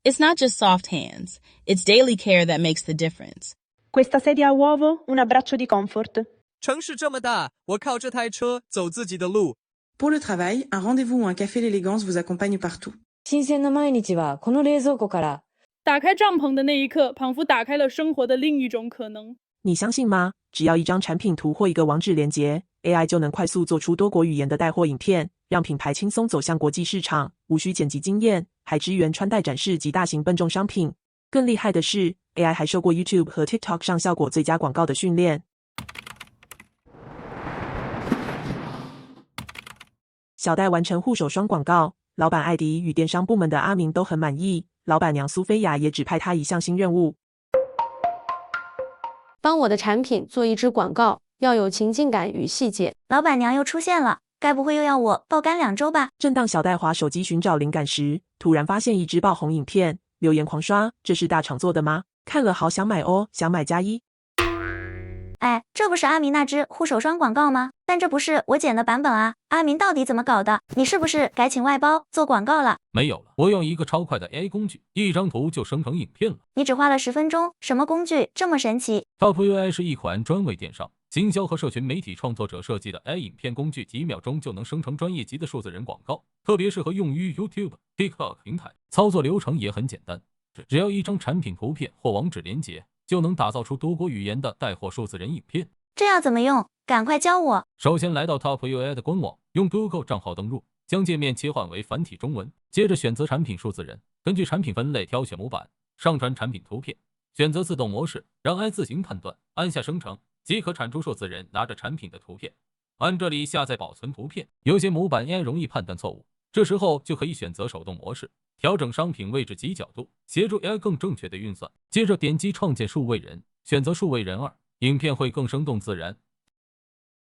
It's not just soft hands. It's daily care that makes the difference. Questa sedia a uovo, un abbraccio di comfort. 城市这么大，我靠这台车走自己的路。Pour le travail, un rendez-vous ou un café l'élégance vous accompagne partout. 新鮮な毎日はこの冷蔵庫から。打开帐篷的那一刻，仿佛打开了生活的另一种可能。你相信吗？只要一张产品图或一个网址连结 ，AI 就能快速做出多国语言的带货影片，让品牌轻松走向国际市场，无需剪辑经验，还支援穿戴展示及大型笨重商品。更厉害的是 ，AI 还受过 YouTube 和 TikTok 上效果最佳广告的训练。小戴完成护手霜广告，老板艾迪与电商部门的阿明都很满意，老板娘苏菲亚也指派他一项新任务。帮我的产品做一支广告，要有情境感与细节。老板娘又出现了，该不会又要我爆肝2周吧？正当小戴滑手机寻找灵感时，突然发现一支爆红影片，留言狂刷，这是大厂做的吗？看了好想买哦，想买加1。哎，这不是阿明那支护手霜广告吗？但这不是我剪的版本啊！阿明到底怎么搞的？你是不是改请外包做广告了？没有了，我用一个超快的 AI 工具，一张图就生成影片了。你只花了10分钟，什么工具这么神奇？ Top UI 是一款专为电商、经销和社群媒体创作者设计的 AI 影片工具，几秒钟就能生成专业级的数字人广告，特别适合用于 YouTube、TikTok 平台。操作流程也很简单，只要一张产品图片或网址连结，就能打造出多国语言的带货数字人影片。这要怎么用？赶快教我！首先来到 Top UI 的官网，用 Google 账号登入，将界面切换为繁体中文，接着选择产品数字人，根据产品分类挑选模板，上传产品图片，选择自动模式，让 AI 自行判断，按下生成即可产出数字人拿着产品的图片。按这里下载保存图片，有些模板 AI 容易判断错误，这时候就可以选择手动模式，调整商品位置及角度，协助 AI 更正确的运算。接着点击创建数位人，选择数位人2，影片会更生动自然。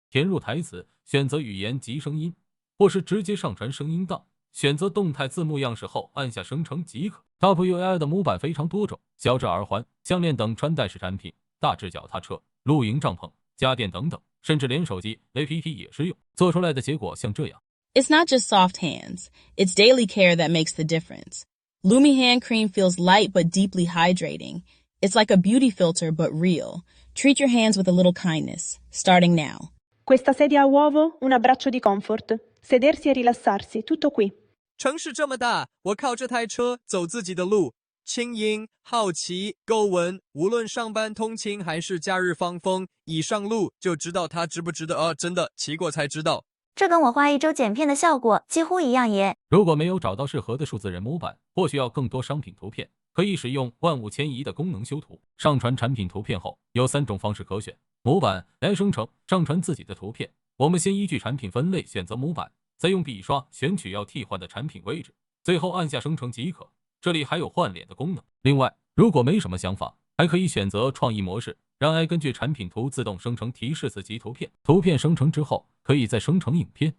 填入台词，选择语言及声音，或是直接上传声音档，选择动态字幕样式后按下生成即可。Top UI 的模板非常多种，小至耳环、项链等穿戴式产品，大至脚踏车、露营帐篷、家电等等，甚至连手机、APP 也适用。做出来的结果像这样。It's not just soft hands. It's daily care that makes the difference. Lumi Hand Cream feels light but deeply hydrating. It's like a beauty filter but real. Treat your hands with a little kindness, starting now. Questa sedia a uovo, un abbraccio di comfort. Sedersi e rilassarsi, tutto qui. 城市这么大，我靠这台车走自己的路。轻盈、好奇、够闻，无论上班通勤还是假日放风，一上路就知道它值不值得。真的骑过才知道。这跟我花1周剪片的效果几乎一样耶。如果没有找到适合的数字人模板，或需要更多商品图片，可以使用万物迁移的功能修图。上传产品图片后，有3种方式可选：模板、来生成、上传自己的图片。我们先依据产品分类选择模板，再用笔刷选取要替换的产品位置，最后按下生成即可。这里还有换脸的功能。另外，如果没什么想法，还可以选择创意模式，让 AI 根据产品图自动生成提示词及图片。图片生成之后，可以再生成影片。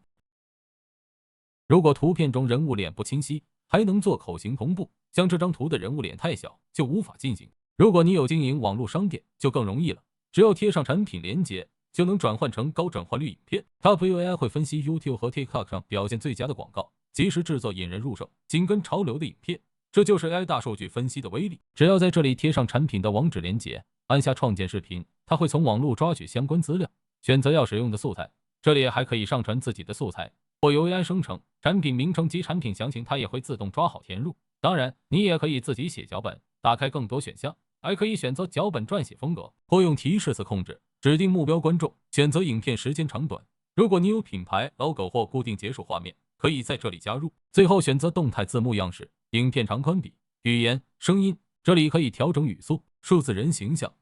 如果图片中人物脸不清晰，还能做口型同步，像这张图的人物脸太小，就无法进行。如果你有经营网络商店，就更容易了，只要贴上产品连结，就能转换成高转换率影片。Top UI 会分析 YouTube 和 TikTok 上表现最佳的广告，及时制作引人入胜、紧跟潮流的影片。这就是 AI 大数据分析的威力。只要在这里贴上产品的网址连结，按下创建视频，它会从网络抓取相关资料，选择要使用的素材。这里还可以上传自己的素材，或由 AI 生成产品名称及产品详情，它也会自动抓好填入。当然，你也可以自己写脚本，打开更多选项，还可以选择脚本撰写风格，或用提示词控制，指定目标观众，选择影片时间长短。如果你有品牌 logo 或固定结束画面，可以在这里加入。最后选择动态字幕样式，影片长宽比、语言、声音，这里可以调整语速、数字人形象，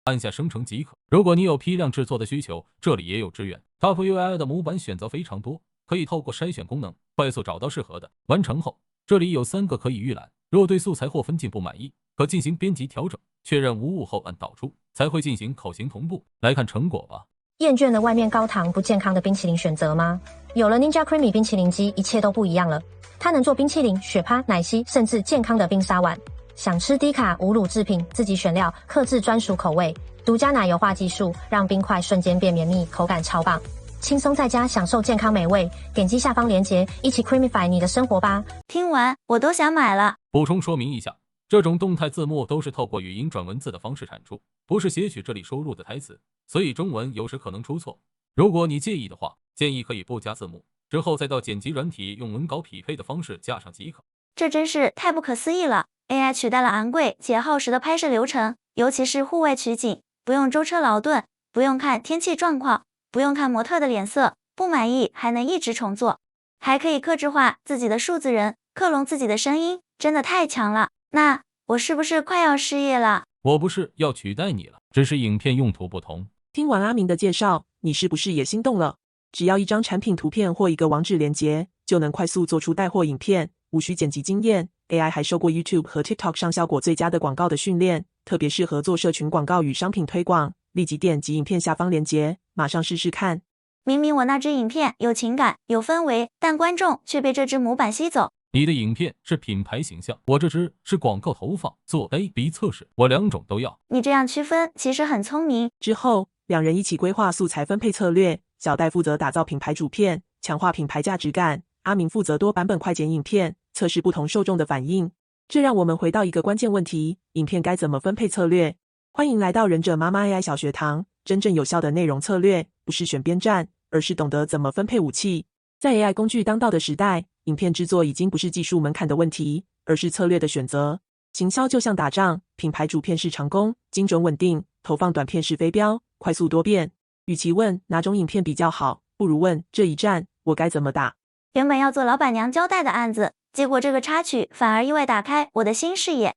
按下生成即可。如果你有批量制作的需求，这里也有支援。Top UI 的模板选择非常多，可以透过筛选功能快速找到适合的。完成后，这里有3个可以预览，若对素材或分镜不满意，可进行编辑调整，确认无误后按导出，才会进行口型同步。来看成果吧。厌倦了外面高糖不健康的冰淇淋选择吗？有了 Ninja Creamy 冰淇淋机，一切都不一样了。它能做冰淇淋、雪趴、奶昔，甚至健康的冰沙碗。想吃低卡无乳制品，自己选料，客制专属口味，独家奶油化技术，让冰块瞬间变绵密，口感超棒。轻松在家享受健康美味。点击下方链接，一起 Creamify 你的生活吧。听完我都想买了。补充说明一下，这种动态字幕都是透过语音转文字的方式产出，不是写取这里收录的台词，所以中文有时可能出错。如果你介意的话，建议可以不加字幕，之后再到剪辑软体用文稿匹配的方式加上即可。这真是太不可思议了 ！AI 取代了昂贵且耗时的拍摄流程，尤其是户外取景，不用舟车劳顿，不用看天气状况，不用看模特的脸色，不满意还能一直重做，还可以客制化自己的数字人，克隆自己的声音，真的太强了。那我是不是快要失业了？我不是要取代你了，只是影片用途不同。听完阿明的介绍，你是不是也心动了？只要一张产品图片或一个网址连结，就能快速做出带货影片，无需剪辑经验。AI 还受过 YouTube 和 TikTok 上效果最佳的广告的训练，特别适合做社群广告与商品推广。立即点击影片下方连结，马上试试看。明明我那支影片有情感、有氛围，但观众却被这支模板吸走。你的影片是品牌形象，我这支是广告投放，做 A/B 测试，我两种都要。你这样区分其实很聪明。之后，两人一起规划素材分配策略，小戴负责打造品牌主片，强化品牌价值感，阿明负责多版本快剪影片，测试不同受众的反应。这让我们回到一个关键问题，影片该怎么分配策略？欢迎来到忍者妈妈 AI 小学堂，真正有效的内容策略，不是选边站，而是懂得怎么分配武器。在 AI 工具当道的时代，影片制作已经不是技术门槛的问题，而是策略的选择。行销就像打仗，品牌主片是长弓，精准稳定，投放短片是飞镖，快速多变。与其问哪种影片比较好，不如问这一战我该怎么打。原本要做老板娘交代的案子，结果这个插曲反而意外打开我的新视野。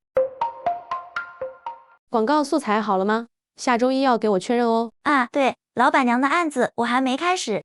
广告素材好了吗？下周一要给我确认哦。啊，对，老板娘的案子我还没开始。